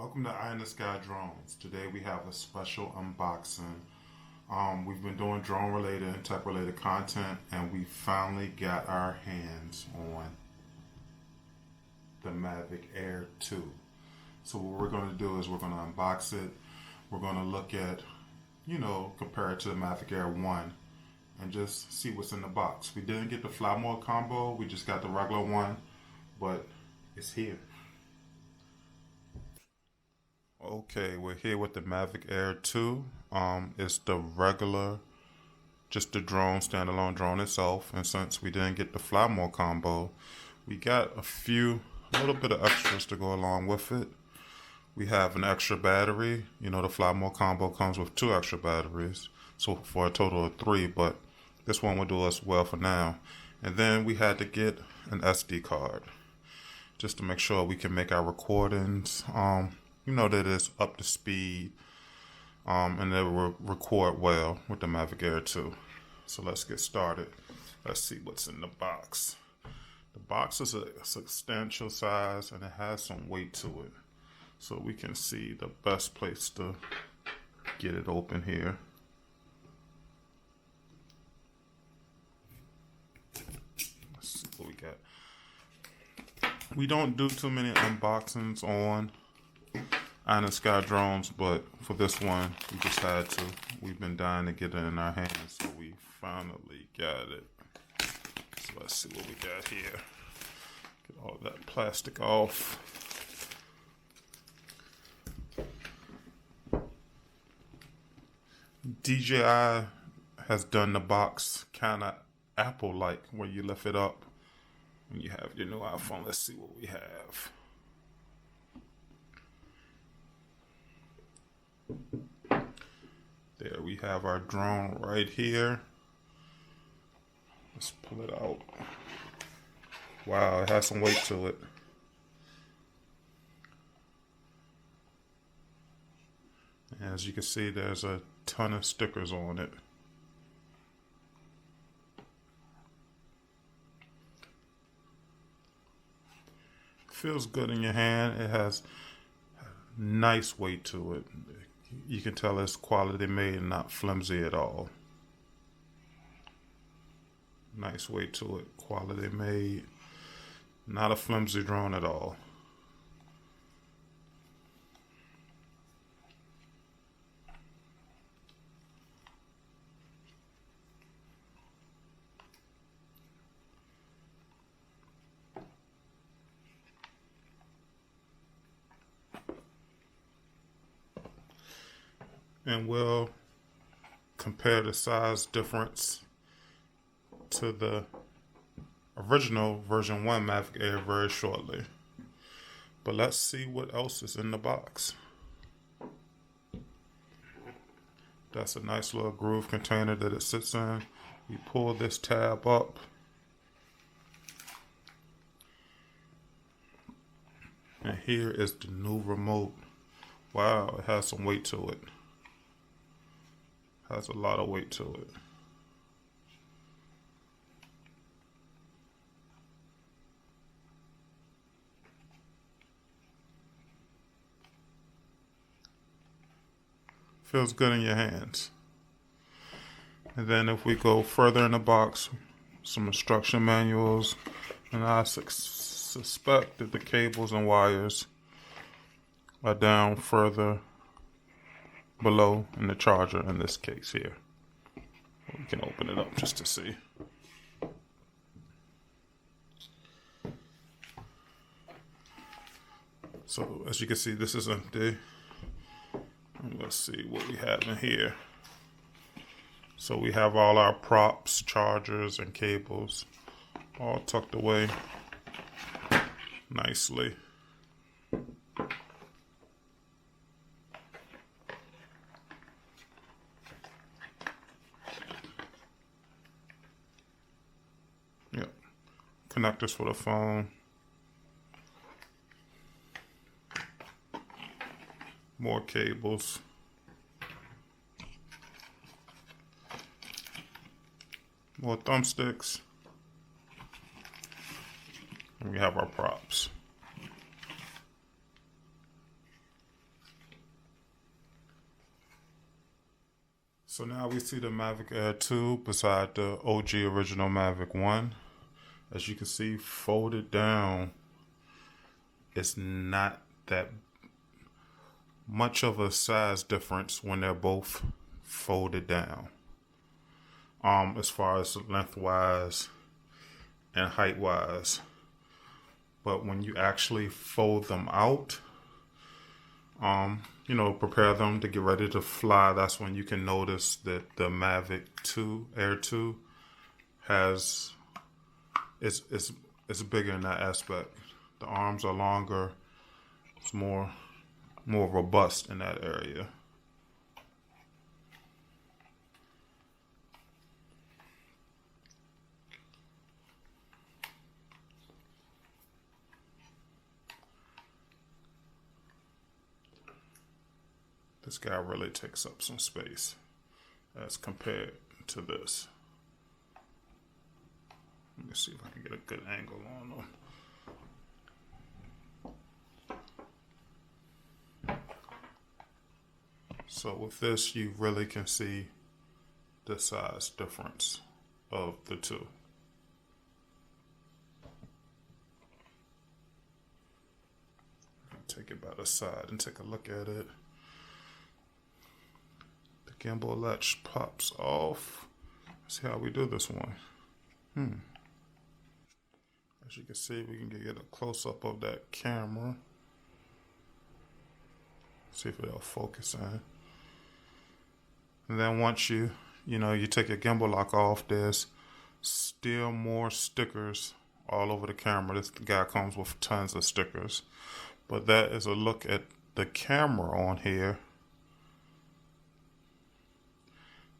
Welcome to Eye in the Sky Drones. Today we have a special unboxing. We've been doing drone related and tech related content, and we finally got our hands on the Mavic Air 2. So what we're going to do is we're going to unbox it. We're going to look at, compare it to the Mavic Air 1 and just see what's in the box. We didn't get the fly mode combo. We just got the regular one, but it's here. Okay, we're here with the Mavic Air 2. It's the regular, just the drone, standalone drone itself. And since we didn't get the fly mode combo, we got a little bit of extras to go along with it. We have an extra battery. The fly mode combo comes with 2 extra batteries, so for a total of 3, but this one will do us well for now. And then we had to get an SD card just to make sure we can make our recordings. That it's up to speed, and it will record well with the Mavic Air 2. So let's get started. Let's see what's in the box. The box is a substantial size and it has some weight to it. So we can see the best place to get it open here. Let's see what we got. We don't do too many unboxings on Eye in the Sky Drones, but for this one, we just had to. We've been dying to get it in our hands, so we finally got it. So let's see what we got here. Get all that plastic off. DJI has done the box kind of Apple-like, where you lift it up when you have your new iPhone. Let's see what we have. There we have our drone right here. Let's pull it out. Wow, it has some weight to it. As you can see, there's a ton of stickers on it. Feels good in your hand. It has nice weight to it. You can tell it's quality made and not flimsy at all. Nice weight to it, quality made, not a flimsy drone at all. And we'll compare the size difference to the original version 1 Mavic Air very shortly. But let's see what else is in the box. That's a nice little groove container that it sits in. We pull this tab up. And here is the new remote. Wow, it has some weight to it. Has a lot of weight to it. Feels good in your hands. And then if we go further in the box, some instruction manuals, and I suspect that the cables and wires are down further below in the charger in this case here. We can open it up just to see. So as you can see, this is empty. Let's see what we have in here. So we have all our props, chargers, and cables all tucked away nicely. Yep. Connectors for the phone. More cables. More thumbsticks. And we have our props. So now we see the Mavic Air 2 beside the OG original Mavic 1. As you can see, folded down, it's not that much of a size difference when they're both folded down. As far as lengthwise and height-wise. But when you actually fold them out, prepare them to get ready to fly, that's when you can notice that the Mavic 2 Air 2 is bigger in that aspect. The arms are longer. It's more robust in that area. This guy really takes up some space as compared to this. Let me see if I can get a good angle on them. So with this, you really can see the size difference of the two. Take it by the side and take a look at it. The gimbal latch pops off. Let's see how we do this one. As you can see, we can get a close-up of that camera. See if it'll focus in. And then once you take your gimbal lock off, there's still more stickers all over the camera. This guy comes with tons of stickers. But that is a look at the camera on here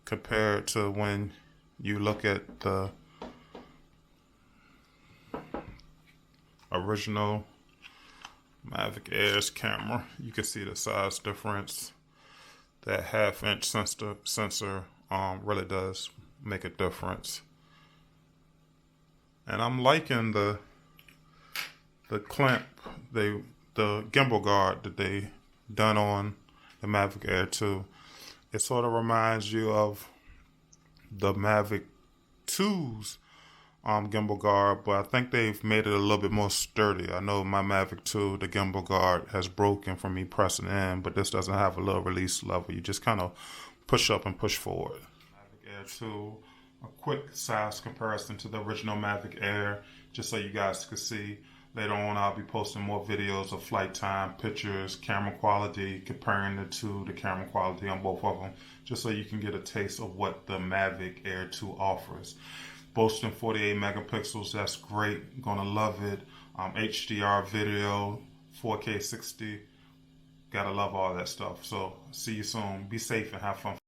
compared to when you look at the original Mavic Air's camera. You can see the size difference. That 1/2-inch sensor really does make a difference. And I'm liking the clamp, the gimbal guard that they done on the Mavic Air 2. It sort of reminds you of the Mavic 2's gimbal guard, but I think they've made it a little bit more sturdy. I know my Mavic 2, the gimbal guard has broken from me pressing in, but this doesn't have a little release lever. You just kind of push up and push forward. Mavic Air 2, a quick size comparison to the original Mavic Air, just so you guys can see. Later on, I'll be posting more videos of flight time, pictures, camera quality, comparing the two, the camera quality on both of them, just so you can get a taste of what the Mavic Air 2 offers. Boasting 48 megapixels, that's great. Gonna love it. HDR video, 4K 60. Gotta love all that stuff. So, see you soon. Be safe and have fun.